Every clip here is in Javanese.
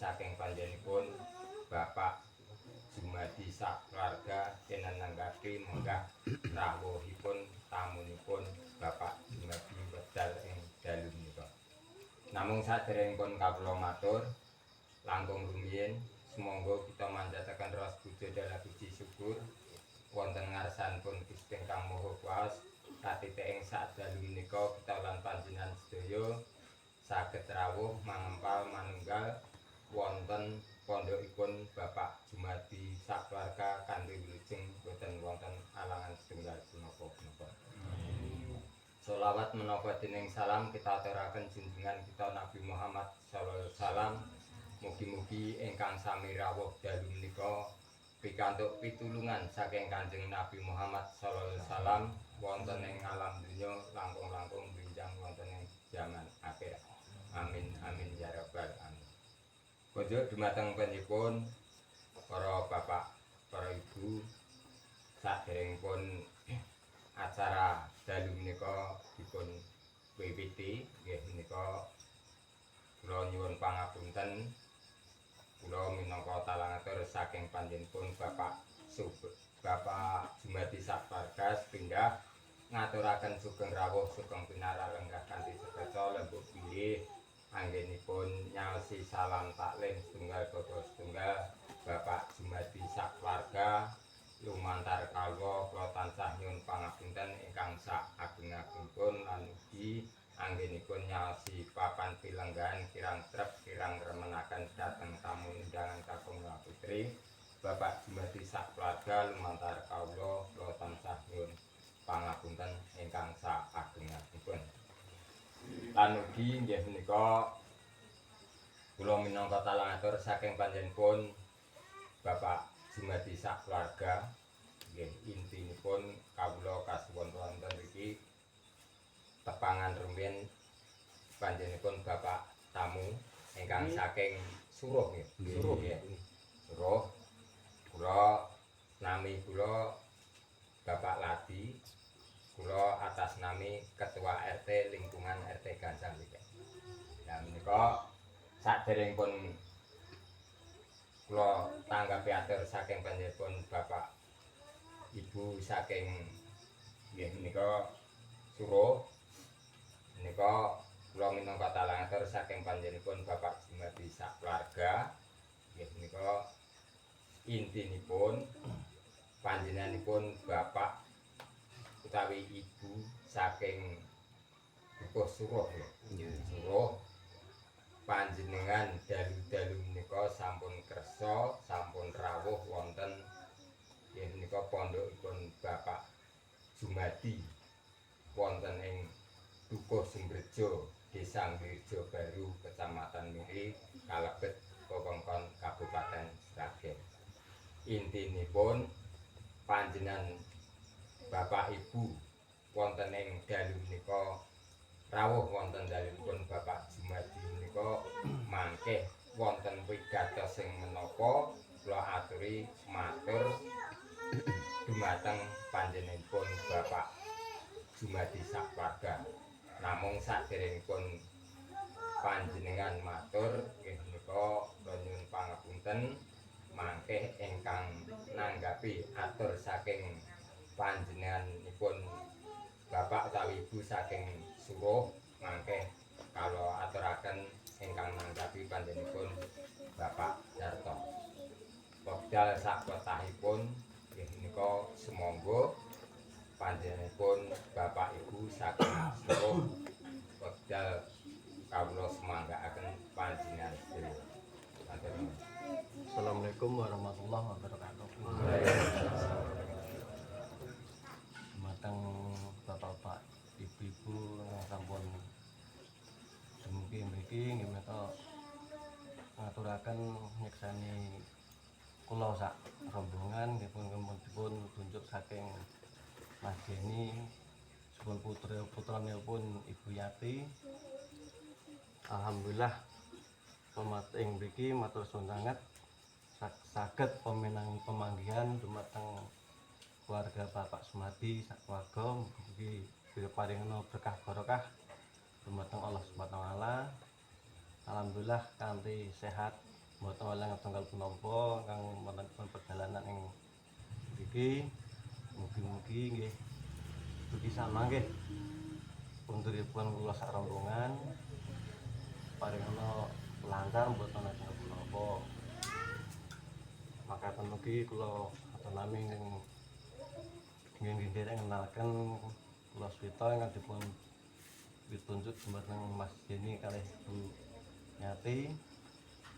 saking panjenenganipun Bapak Jumadi sakeluarga tinenengaken menggah rawuhipun tamunipun Bapak Jumadi wekdal ing dalu menika. Namung saderengipun kawula matur langkung rumiyin sumangga kita manjataken rasa puji dalam puji syukur wonten ngarsanipun Gusti Kang Maha Kuwasa katitik ing sakdalu menika kita lan panjenengan sedaya saged rawuh mangempal manunggal wonten pondhokipun Bapak Jumadi sakeluarga kanthi wilujeng boten wonten alangan setunggal punapa-punapa. Sholawat menapa dening salam kita aturaken junjungan kita Nabi Muhammad sallallahu alaihi wasallam. Mugi-mugi ingkang sami rawuh dalu menika pikantuk pitulungan saking Kanjeng Nabi Muhammad sallallahu alaihi wasallam wonten ing alam donya langkung-langkung benjang wonten ing jaman akhir. Amin amin ya rabbal alamin. Kunjuk dumateng panjenenganipun para bapak, para ibu saderengipun acara dalu menika dipun wiwiti nggih menika kula nyuwun pangapunten kula minangka talangatur saking panjenenganipun Bapak Jumadi sakeluarga pindah ngaturaken sugeng rawuh sugeng pinara lenggah kanthi sekeca lembut pilih anggenipun nyaosi salam taklim setunggal bapa setunggal Bapak Jumadi sakeluarga lumantar kalwa kula tansah nyuwun pangapunten ingkang sak ageng-agengipun lan ugi anggenipun nyaosi papan pilenggahan kirang trep kirang remenaken dhateng tamu undangan kakung putri Bapak Jumadi sakeluarga lumantar kawula kula tansah nyuwun pangapunten ingkang sak ageng-agengipun. Lan ugi nggih menika kula minangka talangatur saking panjenenganipun Bapak Jumadi sakeluarga nggih intinipun kawula kasuwun wonten mriki tepangan rumiyin panjenenganipun Bapak tamu ingkang saking Suruh nggih. Suruh nggih. Suruh kula nami kula Bapak Ladi kula atas nami Ketua RT Lingkungan RT Gansal iki. Lah menika saderengipun kula tanggapi atur saking panjenenganipun Bapak Ibu saking nggih menika Suruh menika kula minangka talangatur saking panjenenganipun Bapak Jumadi sakeluarga nggih menika intinipun panjenenganipun Bapak utawi Ibu saking Dukuh Suruh ya. Suruh panjenengan dalu-dalu menika sampun kersa sampun rawuh wonten nggih menika pondhokipun Bapak Jumadi wonten ing Dukuh Sumberjo Desa Wirjo Baru Kecamatan Miri kalebet wewengkon Kabupaten Sragen. Intinipun panjenengan Bapak Ibu wonten ing dalu menika rawuh wonten dalipun Bapak Jumadi menika mangke wonten wigatos sing menapa kula aturi matur dumateng panjenenganipun Bapak Jumadi sakeluarga. Namung saderengipun panjenengan matur nggih menika kula nyuwun pangapunten mangke ingkang nanggapi atur saking panjenenganipun Bapak utawi Ibu saking Suruh mangke kalau aturaken ingkang nanggapi panjenenganipun Bapak Darto. Wekdal sakwetahipun nggih menika sumangga panjenenganipun Bapak Ibu saking Suruh wekdal kawula semanggaaken panjenengan sedaya. Assalamualaikum warahmatullahi wabarakatuh. Mateng bapak-bapak, ibu-ibu sampun dumugi mriki nggih menika ngaturaken nyeksani kula sak rombongan nggih pun tunjuk saking Mas Deni supun putranipun Ibu Yati. Alhamdulillah ing mriki matur suwun sanget saged pemanggihan dumateng keluarga Bapak Jumadi sakeluarga mugi paringana berkah barokah dumateng Allah Subhanahu wa taala. Alhamdulillah kanthi sehat mboten walang tunggal punapa kang menawi perjalanan ing mriki mugi-mugi nggih dugi sama nggih punduripun kula sak rombongan paringana lancar mboten ana tunggal punapa. Makaten mugi kula aturami ing nggih derek ngenalken kula Swita ingkang dipun ditunjuk dumateng Mas Jeni kalih Bu Nyati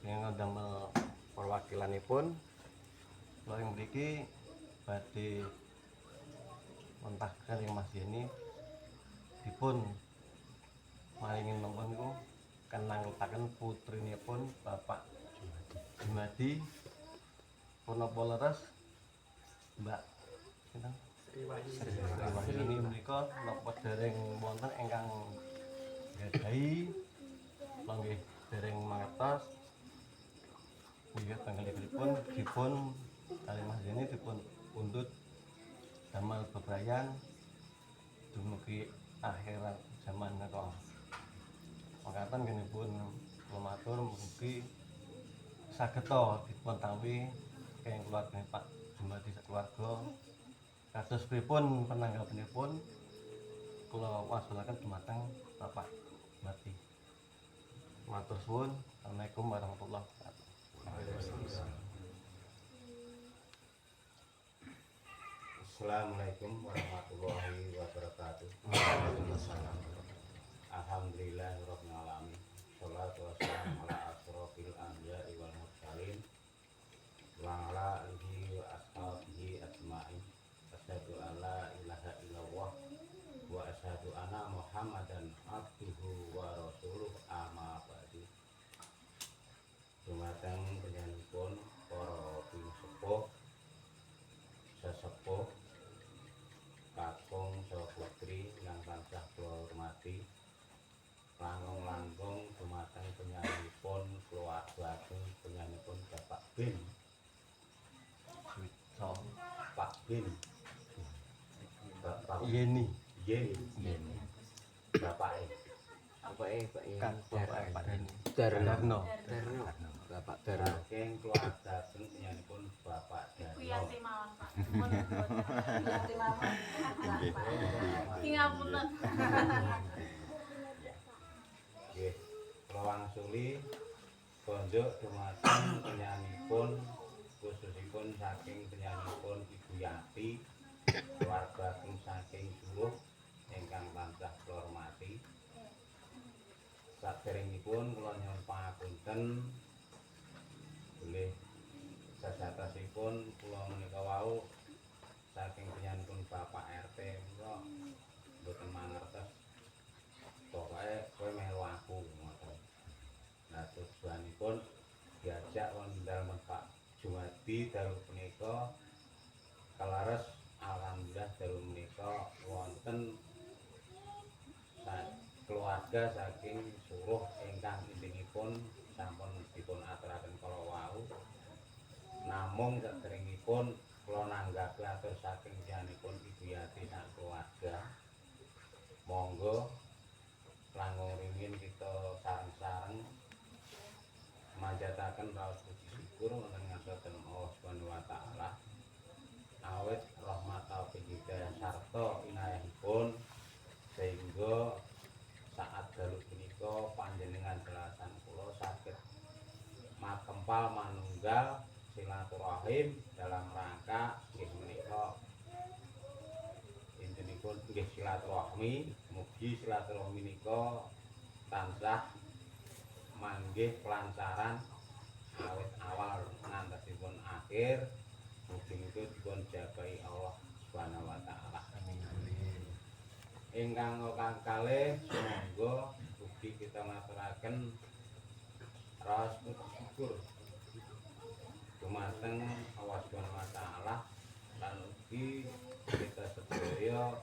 ingkang damel perwakilanipun kula ing mriki badhe mentahkan ing Mas Jeni dipun maringi nomor niku kenangletaken putrinipun Bapak Jumadi punapa leres Mbak sinten Sri Wahyuni menika napa dereng wonten ingkang nggadhahi kula nggih dereng mangertos inggih panggalipun dipun kali Mas Jeni dipun pundhut damel bebrayan dumugi akhirat zaman menika. Makaten genipun kula matur mugi sageta dipun tampi kenging keluarga Pak Jumadi sakeluarga kados pripun penanggapanipun kula wasulaken dumateng Bapak Jumadi. Matur suwun. Assalamualaikum warahmatullahi wabarakatuh. Assalamualaikum warahmatullahi wabarakatuh. Alhamdulillahirabbil alamin. Shalatu wassalamu ala asrofil anbiya'i wal mursalin wa ala alihi wa ashabihi ajmain. Asyhadu an la ilaha illallah wa asyhadu anna Muhammadan abduhu wa rasuluh amma ba'du. Dumateng panjenenganipun para pingsepuh sesepuh kakung saha putri yang tansah kula hormati, langkung-langkung dumateng penyanyipun keluarga ageng penyanyipun Bapak Bin So, Pak Bin Bapak Yeni Yeni Bapak kan Bapak Deni Darno. Darno. Bapak Darno. saking keluarga ageng penyanyipun Bapak Darno. Wiyanti mawon, Pak. Wiyanti mawon. Tingapunten. Nggih, kula wangsuli konjuk dumateng penyanyipun khususipun saking penyanyipun Ibu Yati keluarga ageng saking Suruh ingkang tansah kula hormati. Saderengipun kula nyuwun pangapunten bilih sejatosipun kula menika wau saking penyanyipun Bapak RT kula mboten mangertos pokoke kowe melu aku ngoten. Nah tujuanipun diajak wonten Pak Jumadi dalu punika kalares alhamdulillah dalu menika wonten keluarga saking Suruh ingkang intinipun sampun dipun aturaken kala wau. Namung saderengipun kula nanggapi atur saking piyambakipun Ibu Yati sak keluarga. Monggo langkung ringin kita sareng-sareng manjataken raos puji syukur wonten ngaturken Allah Subhanahu wa taala. Awit rahmat taufik hidayah sarta inayahipun sehingga saat dalu punika panjenengan jelasan kula saged makempal manunggal silaturahim dalam rangka nggih menika intinipun nggih silaturahmi. Mugi silaturahmi menika tansah manggih kelancaran awit awal ngantosipun akhir. Mugi itu dipun jabai Allah Subhanahu wa taala. Ingkang kalih semoga ugi kita ngaturaken raos puji syukur dumateng Allah Subhanahu wa taala lan ugi kita sedaya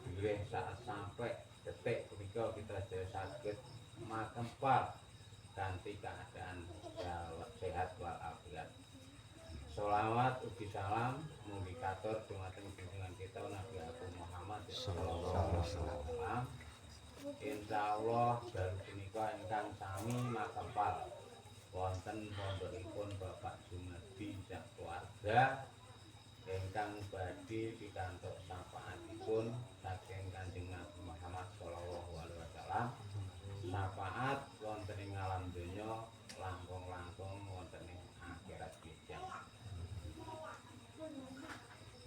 bilih saat sampai detik punika kita sedaya saged makempal kanthi keadaan sehat walafiat. Sholawat ugi salam mugi katur dumateng junjungan kita Nabi Agung Muhammad sallallahu alaihi wasallam. Insyaallah dalu punika ingkang sami makempal wonten pondhokipun Bapak Jumadi sak keluarga ingkang badhe pikantuk syafaatipun saking Kanjeng Nabi Muhammad sallallahu alaihi wasallam. Syafaat wonten ing alam donya langkung-langkung wonten ing akhirat bijak.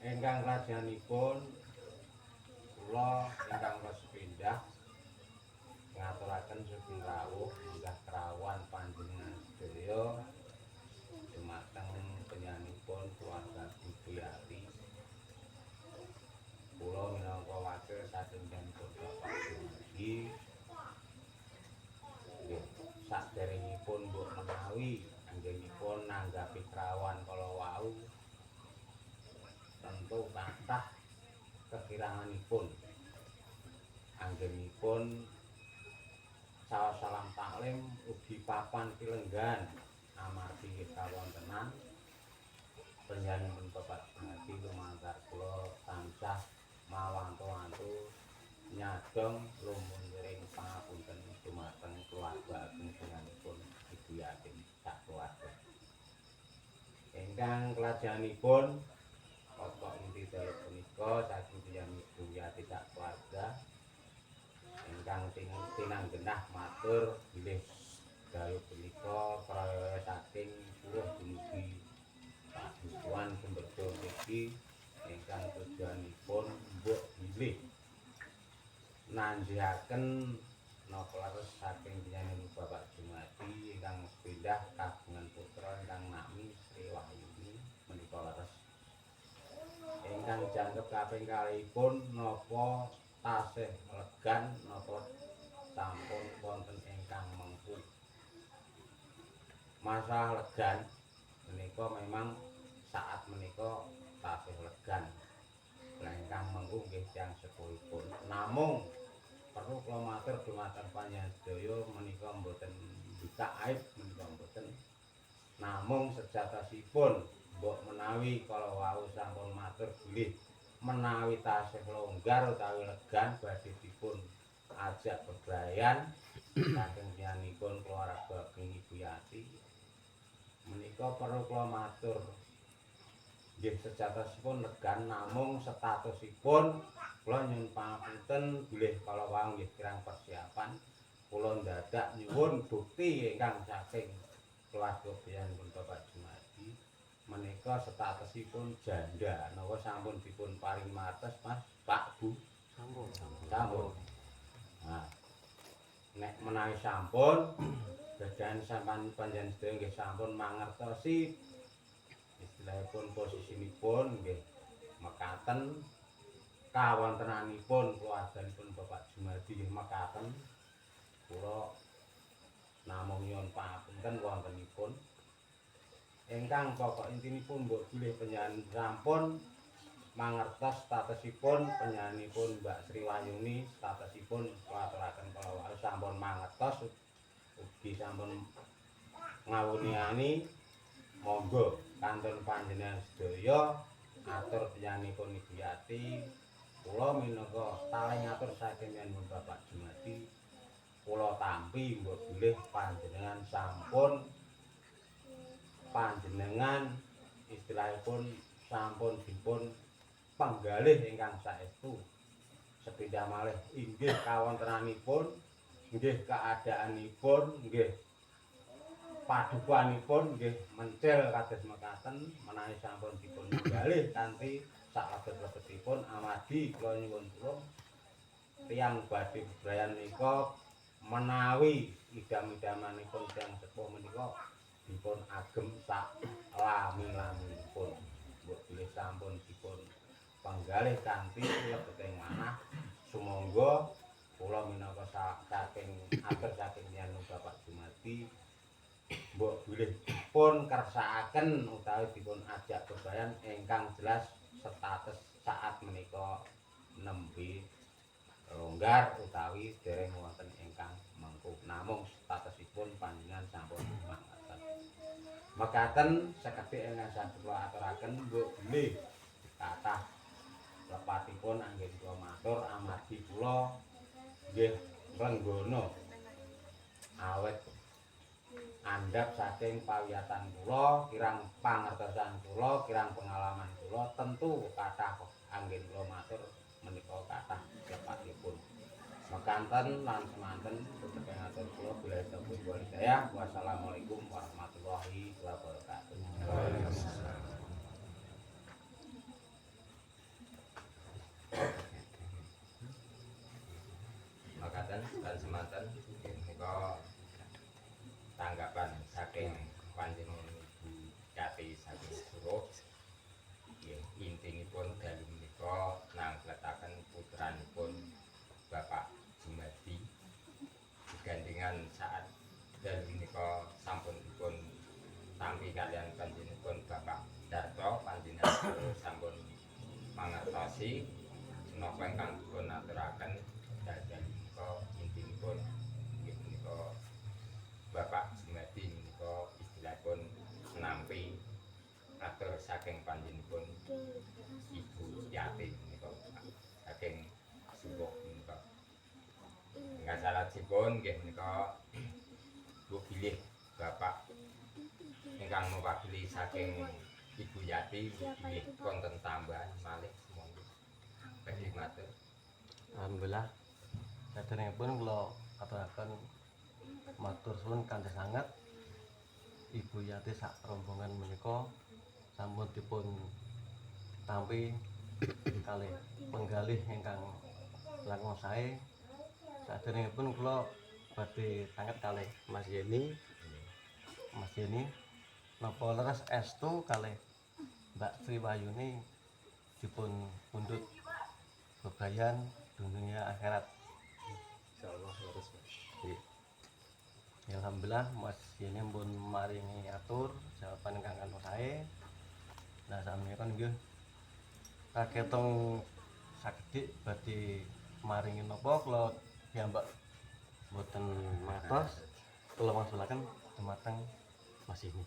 Ingkang rajanipun kula ingkang sepindah ngaturaken sugeng rawuh munggah kerawan panjenengan sedaya dumateng penyanipun keluarga Budiyati. Kula minangka wakil saking Danipun Bapak Jumadi saderengipun mbok menawi anggenipun nanggapi kerawan kala wau tentu kathah kekiranganipun anggenipun saos salam taklim ugi papan pilenggan amargi kawontenan panjenengan Bapak Jumadi lumantar kula tansah mawantu-wantu nyadong lumunggering pangapunten dumateng keluarga panjenenganipun Ibu Yatin sak keluarga. Ingkang kelajenganipun pokok inti dalu punika saking tiyang Ibu Yatin sak keluarga ingkang tinanggenah matur bilih dalu punika praya saking puruh dumugi padukuhan Sumberjo niki ingkang tujuanipun mbok bilih nanjihaken napa leres saking panjenengan Bapak Jumadi ingkang sepindah kagungan putra ingkang nami Sri Wahyuni menika leres. Ingkang jangkep kaping kalihipun napa tasih legan napa sampun wonten ingkang mengku. Masalah legan menika memang saat menika tasih legan. Lah ingkang mengku nggih tiyang sepuhipun. Namung perlu kula matur dumateng panjenengan sedaya menika mboten buka aib menika mboten. Namung sejatosipun mbok menawi kala wau sampun matur bilih menawi tasih longgar utawi legan badhe dipun ajak bebrayan saking tiyangipun keluarga ageng Ibu Yati. Menika perlu kula matur nggih sejatosipun legan namung statusipun kula nyuwun pangapunten bilih kala wau nggih kirang persiapan kula ndadak nyuwun bukti ingkang saking keluarga biyanipun Bapak Jumadi menika statusipun janda napa sampun dipun paring martes Mas Pak Bu sampun. Nah nek menawi sampun dadan sampean panjenengan sedaya nggih sampun mangertosi istilahipun posisinipun nggih mekaten kawontenanipun keluarganipun Bapak Jumadi nggih mekaten kula namung nyuwun pangapunten wontenipun ingkang pokok intinipun mbok bilih panjenengan sampun mangertos statusipun panjenenganipun Mbak Sri Wahyuni statusipun kulaturaken kala wau sampun mangertos ugi sampun ngawuniani monggo kantun panjenengan sedaya atur panjenenganipun Ibu Yati kula minangka taling atur saking panjenengan Bapak Jumadi kula tampi mbok bilih panjenengan sampun panjenengan istilahipun sampun dipun penggalih ingkang saestu sepindah malih inggih kawontenanipun nggih keadaanipun nggih padukanipun nggih mencil kados mekaten menawi sampun dipun penggalih kanthi salebet-lebetipun amargi kula nyuwun tulung tiyang badhe bebrayan menika menawi idam-idamanipun tiyang sepuh menika dipun agem sak lami-laminipun mbok bilih sampun dipun penggalih kanthi lebeting manah sumangga kula minangka saking atur saking tiyang Bapak Jumadi mbok bilih pun kersakaken utawi dipun ajak bebrayan ingkang jelas status saat menika nembe longgar utawi dereng wonten ingkang mengku namung statusipun panjenengan sampun mangkaten mekaten sekedhik ingkang saged kula aturaken mbok bilih kathah lepatipun anggen kula matur amargi kula nggih renggana awet andhap saking pawiyatan kula, kirang pangertosan kula, kirang pengalaman kula tentu kathah anggen kula matur menika kathah lepatipun. Mekanten lan semanten sedaya ngatur kula bila taufiq wal hidayah. Wassalamualaikum warahmatullahi wabarakatuh. Waalaikumsalam. Makaten lan semanten menika tanggapan saking panjenengan Ibu Yati saking Suruh. Nggih, intinipun dalu menika nangletaken putranipun Bapak Jumadi gandengan saat dalu menika sampun dipun tampi kaliyan panjenenganipun Bapak Darto, panjenengan sampun mangertosi menapa ingkang dipun aturaken dalu menika intinipun nggih menika Bapak Jumadi menika istilahipun nampi atur saking panjenenganipun Ibu Yati menika saking Suruh menika. Ingkang salajengipun nggih menika Bu bilih Bapak ingkang mewakili saking Ibu Yati bilih konten tambahan malih semoga badhe matur. Alhamdulillah saderengipun kula aturaken matur suwun kanthi sanget Ibu Yati sak rombongan menika sampun dipun tampi kalih penggalih ingkang langkung sae. Saderengipun kula badhe sanget kalih Mas Yeni napa leres estu kalih Mbak Sri Wayuni dipun pundhut bebrayan dunia akhirat. Insyaallah leres Mas. Ya, alhamdulillah Mas Yeni pun maringi atur jawaban ingkang kanthi sae. Nah samenika nggih kaketong sakedhik badhe maringi napa kula piyambak mboten matos kula wangsulaken dumateng Mas Yeni.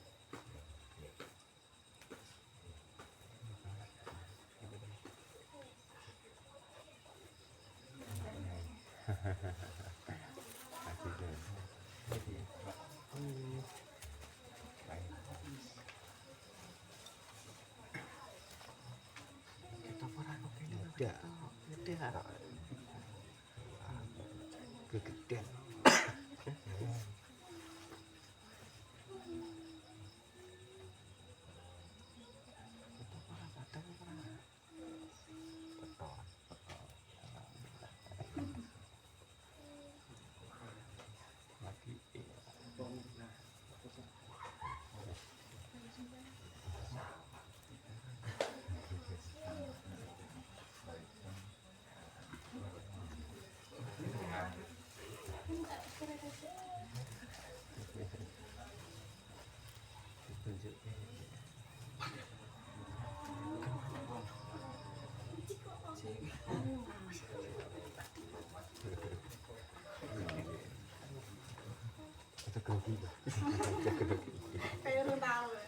Kegedean. Kayak lu tahu ya.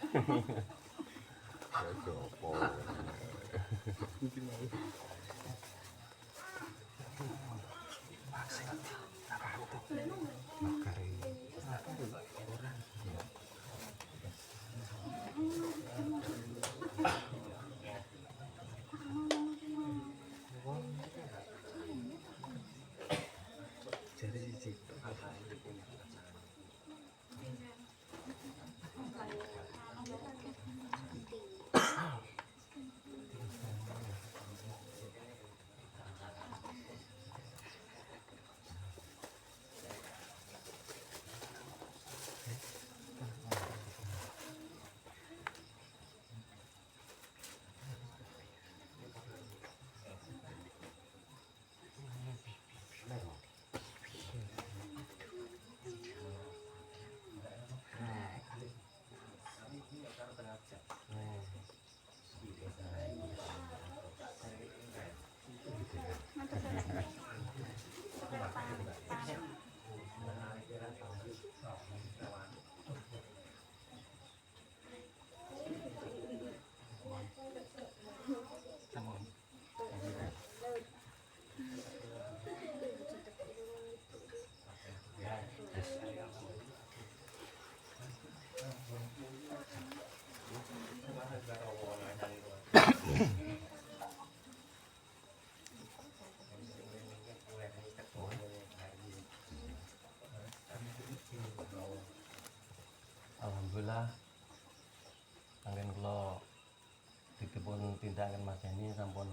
nindakan Mas Yeni sampun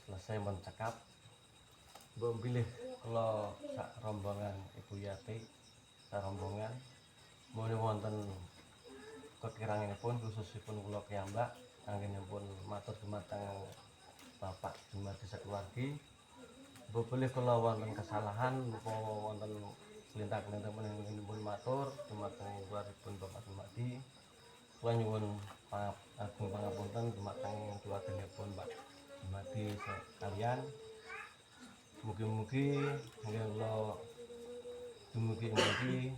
selesai mencekap. Mbok bilih kula sak rombongan Ibu Yati, sak rombongan muni wonten kekiranganipun khususipun kula piyambak anggenipun matur dumateng Bapak Jumadi sakeluargi. Mbok bilih kula wonten kesalahan utawa wonten kelintak-kelintak pun matur dumateng keluargipun Bapak Jumadi. Kula nyuwun agung pangapunten dumateng keluarganipun Pak Jumadi sekalian. Mugi-mugi nggih kula dumugi mriki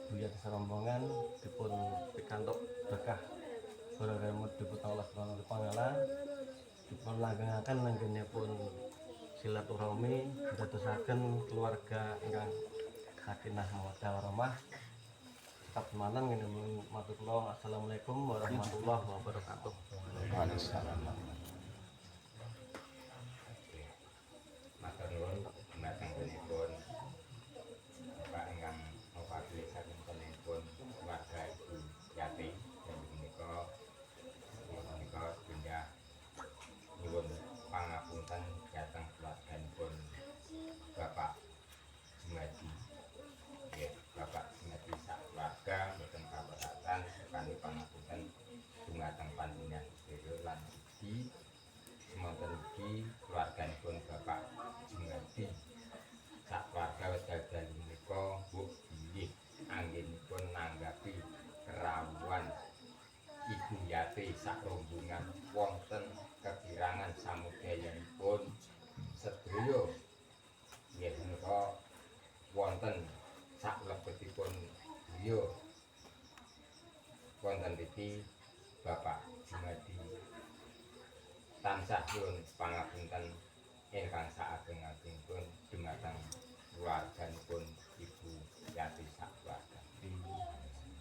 Buya serombongan dipun pikantuk berkah bareng dipun Allah Subhanahu wa taala dipun langgengaken anggenipun silaturahmi dadosaken keluarga ingkang sakinah mawaddah warahmah. Tetap semanten ngene matur kula. Assalamualaikum warahmatullahi wabarakatuh. Waalaikumsalam. Matur nuwun dumateng pun Bapak ingkang mewakili saking pun keluarga Ibu Yati dan menika pindah nyuwun pangapunten dhateng keluarganipun Bapak Jumadi. Nggih, Bapak Jumadi sak keluarga mboten kaberatan sekali pangapunten dumateng panjenengan sedaya lan ugi semonten ugi keluarganipun Bapak Jumadi sak keluarga wekdal menika mbok bilih anggenipun nanggapi kerawuhan Ibu Yati sak rombongan wonten kekirangan samudayanipun sedaya nggih menika wonten sak lebetipun beliau wonten iki Bapak Jumadi tansah nyuwun pangapunten ingkang saageng-agengipun dumateng keluarganipun Ibu Yati sak keluarga.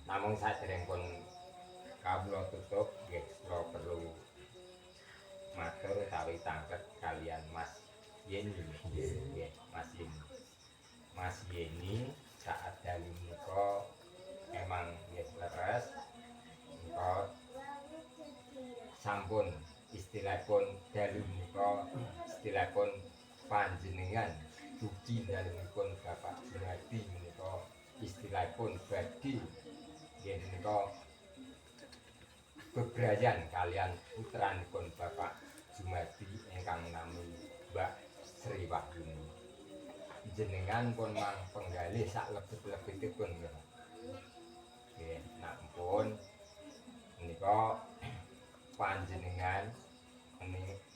Namung saderengipun kawula tutup nggih kula perlu matur utawi tangket kalian Mas Yeni. Nggih, Mas Yeni. Mas Yeni saat dalu menika emang nggih leres menika sampun istilahipun dalu menika istilahipun panjenengan dugi dalemipun Bapak Jumadi menika istilahipun badhe nggih menika bebrayan kalian putranipun Bapak Jumadi ingkang nami Mbak Sri Wahyuni. Jenengan pun mang penggalih sak lebet-lebetipun nggih. Nggih, nampun menika panjenengan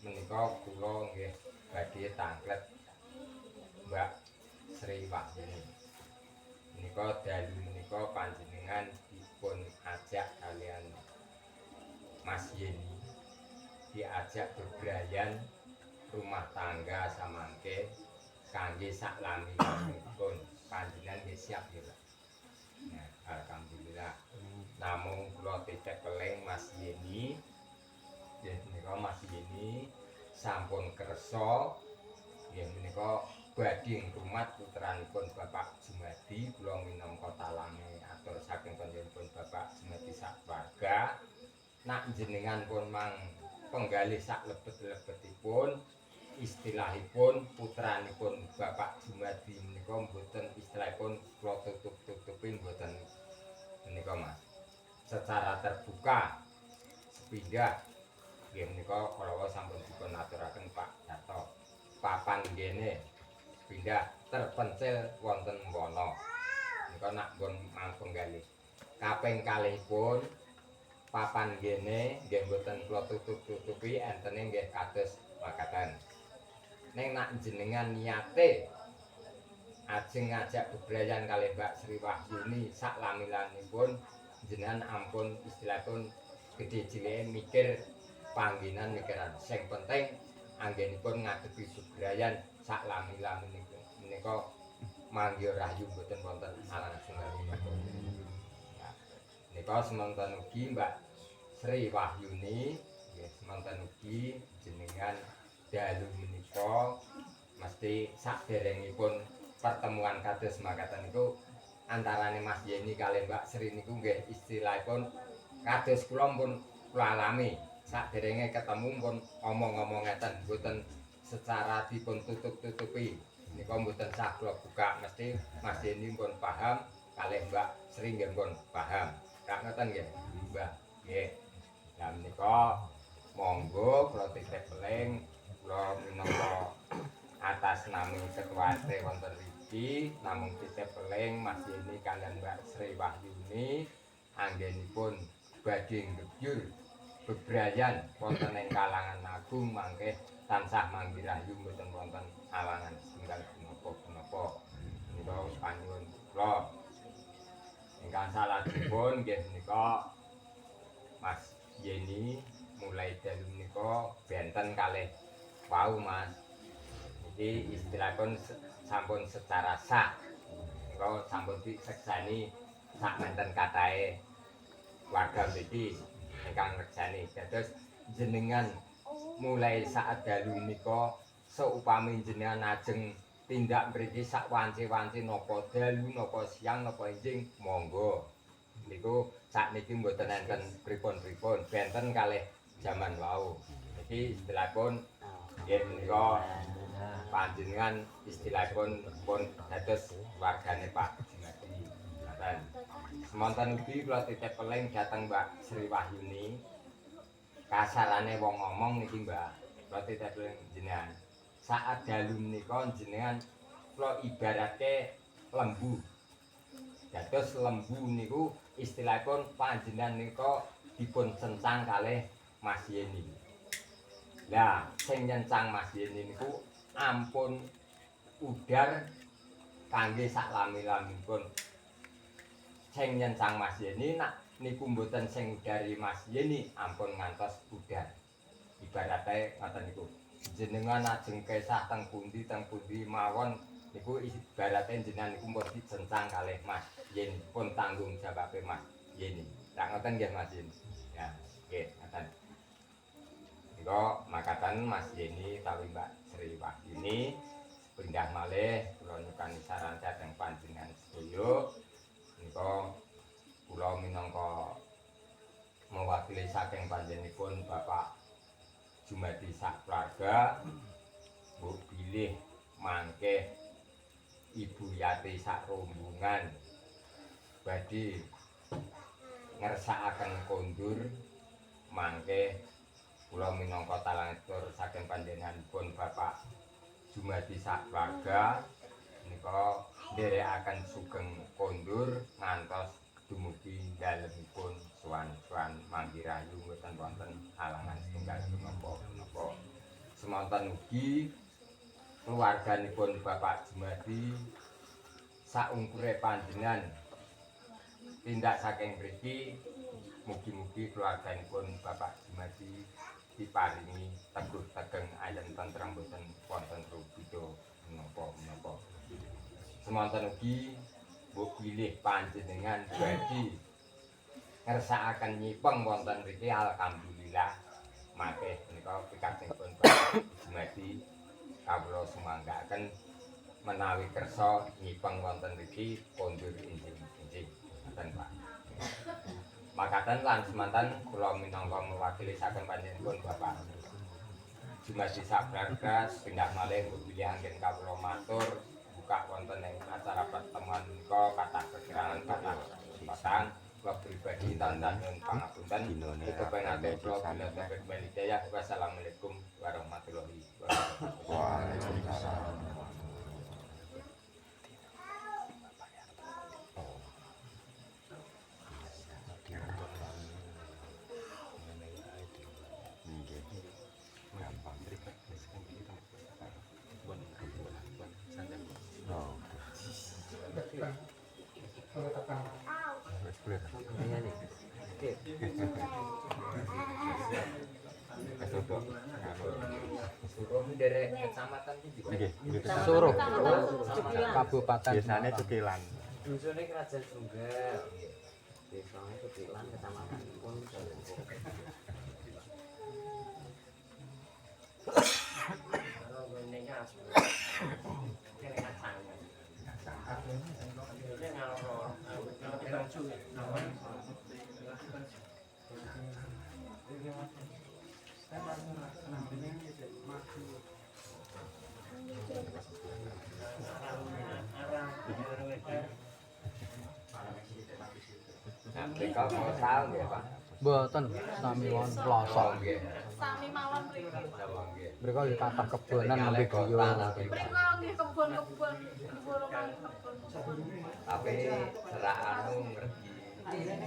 menika kula nggih badhe tanglet Mbak Sri Wahyuni. Menika dalu menika panjenengan dipun ajak kalian Mas Yeni diajak bebrayan rumah tangga samangke kangge sak lami-lamipun panjenengan nggih siap nggih Pak. Nah, alhamdulillah. Namung kula titik keling Mas Yeni nggih menika Mas Yeni sampun kersa nggih menika badhe ngrumat putranipun Bapak Jumadi kula minangka talange atur saking panjenenganipun Bapak Jumadi sak keluarga. Nak jenengan pun mang penggalih sak lebet-lebetipun istilahipun putranipun Bapak Jumadi menika mboten istilahipun kula tutup-tutupi mboten menika Mas. Secara terbuka sepindah nggih menika kala sampun dipun aturaken Pak Dato. Papan ngene pindah terpencil wonten wana. Menika nak pun mang penggalih. Kaping kalihipun papan ngene nggih mboten kula tutup-tutupi entene nggih kados makaten. Ning nak jenengan niate ajeng ngajak bebrayan kalih Mbak Sri Wahyuni sak lami-lamipun jenengan ampun istilahipun gedhe cilike mikir panggenan mikiran. Sing penting anggenipun ngadepi bebrayan sak lami-laminipun menika mangga rahayu mboten wonten alang setunggal. Menika semonten ugi Mbak Sri Wahyuni nggih semonten ugi jenengan dalu menika mesti saderengipun pertemuan kados makaten niku antarane Mas Yeni kalih Mbak Sri niku nggih istilahipun kados kula pun kula alami saderenge ketemu pun omong-omong ngeten mboten secara dipun tutup-tutupi nika mboten sah kula buka mesti Mas Yeni pun paham kalih Mbak Sri nggih pun paham rak ngoten nggih Mbak nggih lah menika monggo kula titip peling kula minangka atas nami ketua RT wonten iki namung titip peling Mas Yeni kaliyan Mbak Sri Wahyuni anggenipun badhe ngebyur bebrayan wonten ing kalangan agung mangke tansah manggirahayu mboten wonten alangan setunggal punapa-punapa menika panyuwun kula ingkang salajengipun nggih menika Mas Yeni mulai dalu menika benten kalih wau Mas iki istilahipun sampun secara sah menika sampun diseksani sak menten katahe warga mriki ingkang ngerjani dados jenengan mulai saat dalu menika seupami jenengan ajeng tindak mriki sak wanci-wanci napa dalu napa siang napa enjing monggo niku sakniki mboten enten pripun-pripun benten kalih jaman wau iki istilahipun nggih menika panjenengan istilahipun pun dados wargane Pak Jumadi ngaten semonten ugi kula titip peling dhateng Mbak Sri Wahyuni kasarane wong ngomong niki Mbak kula titip peling jenengan saat dalu menika jenengan kula ibaratke lembu dados lembu niku istilahipun panjenengan nika dipun cencang kalih Mas Yeni lah sing nyencang Mas Yeni niku ampun udar kangge sak lami-lamipun sing nyencang Mas Yeni nak niku mboten sing udari Mas Yeni ampun ngantos udar ibarate ngoten niku jenengan ajeng kesah teng pundi mawon niku ibarate jenengan niku mboten dicencang kalih Mas Yeni pun tanggung jawabe Mas Yeni tak ngoten nggih Mas Yeni ya nggih ngoten nika makaten Mas Yeni tawi Mbak Sri Wahyuni pindah malih kula nyukani saran dhateng panjenengan sedaya nika kula minangka mewakili saking panjenenganipun Bapak Jumadi sak keluarga mbok bilih mangke Ibu Yati sak rombongan badhe ngersakaken kondur mangke kula minangka talantur saking panjenenganipun Bapak Jumadi sak keluarga nika nderekaken sugeng kondur ngantos dumugi dalemipun sowan-sowan manggirahayu mboten wonten halangan setunggal menapa-menapa semonten ugi keluarganipun Bapak Jumadi saungkure panjenengan tindak saking mriki mugi-mugi keluarganipun Bapak Jumadi diparingi teguh tegeng ayem tentrem boten wonten rubida menapa-menapa. Semonten ugi mbok bilih panjenengan badhe ngersakaken nyipeng wonten mriki alhamdulillah mangke menika pikatingipun Bapak Jumadi kawula sumanggaaken menawi kersa nyipeng wonten mriki kondur injing-injing ngoten Pak. Makaten lan semanten kula minangka mewakili saking panjenenganipun Bapak Jumadi sak keluarga pindah malih bilih anggen kawula matur buka wonten ing acara pertemuan menika kathah kekirangan kathah kesempatan kula pribadi tandhaken pangapunten tutup pengatur kula bila tepek melidaya wassalamualaikum warahmatullahi wabarakatuh. Waalaikumsalam. Suruh kabupaten biasanya Cekilan. Dusunnya Kerajaan Sunggal. Desanya Cekilan, kecamatan pun. Mriko kosal nggih, Pak. Mboten sami wonten pelosok. Nggih. Sami mawon mriki. Napa nggih. Mriko nggih kathah kebonan nembe griya. Mriko nggih kebon-kebon, dhuwur kali kebon. Tapi serak anu ngerti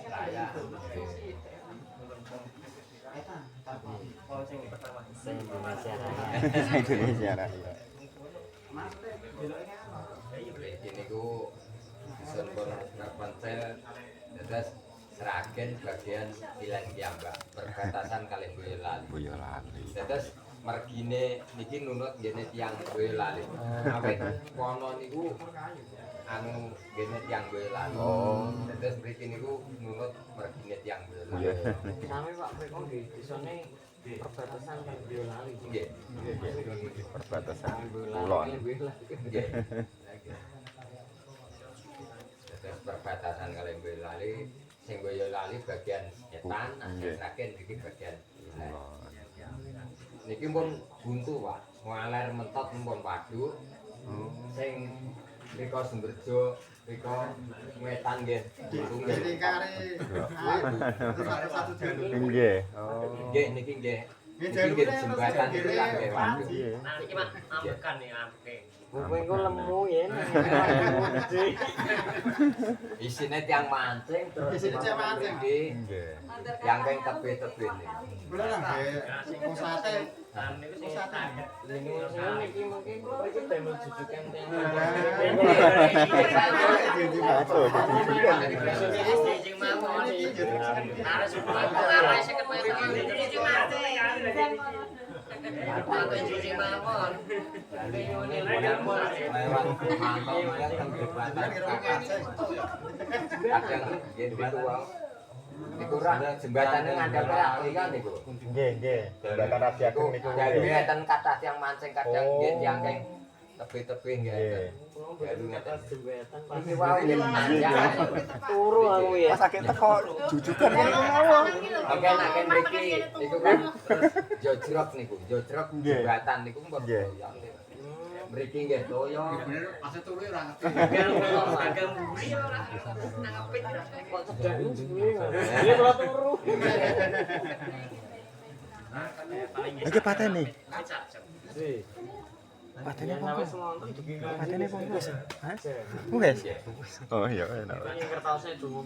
saya. Se-Indonesia Raya. Indonesia Raya. Iki niku disusun pun Rapunzel terus Seragen bagian Ilang Kiambak perbatasan kali Boyolali. Boyolali. Terus mergine niki nunut ngene tiyang Boyolali. Awit kono niku anu ngene tiyang Boyolali. Oh. Terus mriki niku nunut mergine tiyang Boyolali. Iya. Sami Pak mriko nggih disone perbatasan kali Boyolali. Nggih. Perbatasan Boyolali kulon. kali Boyolali. Nggih. Terus perbatasan kali Boyolali sing Boyolali bagian etan, Nggih. Seragen iki bagian ilek. Kulon. Niki pun buntu, Pak. Ngaler mentot pun padu. Sing mriko Sumberjo, mriko Wetan nggih. Buntu nggih. Nggih. Oh. Nggih niki nggih. Niki nggih jembatan iki lah nggih, Pak. Iya. Nanti iki Mas ambekan nih ampe. Mriko lemu ya. Isine tiang mancing terus Isine tiang mancing. Iki Nggih. yang keng tebe-tebe niki. Kan niku sing standar. Niki mungkin mriki demo jujukan teng. Jijing mawon. Arek supaya arek seket meter jijing mawon. Jijing mawon. Lewat mantau ya teng jembatan kadang nggih niku wae. Niku ra jembatane ngandhap kali kan niku. Nggih, nggih. Jembatan Raja Niku Agung niku. gawe ngeten kathah tiyang mancing kadang nggih tiyang keng tebe-tebe nggih. Galu ngeten. Jembatan pas Iki wae nggih panjang. turu aku ya. Pas sakit teko jujukan niku mawon. Oke nek kene mriki niku kan terus jojrok niku, jojrok Nggih. jembatan niku mbok Nggih. goyang. Mriki nggih toyo. Agak mburi ora ngapit. Kok cedak jebule. Ini malah turu. Iki patene. Sih. Patene Yang apa? namanya semonton juga. Patene apa wis? Hah? Wis. Oh iya enak. Ini kertasnya cuma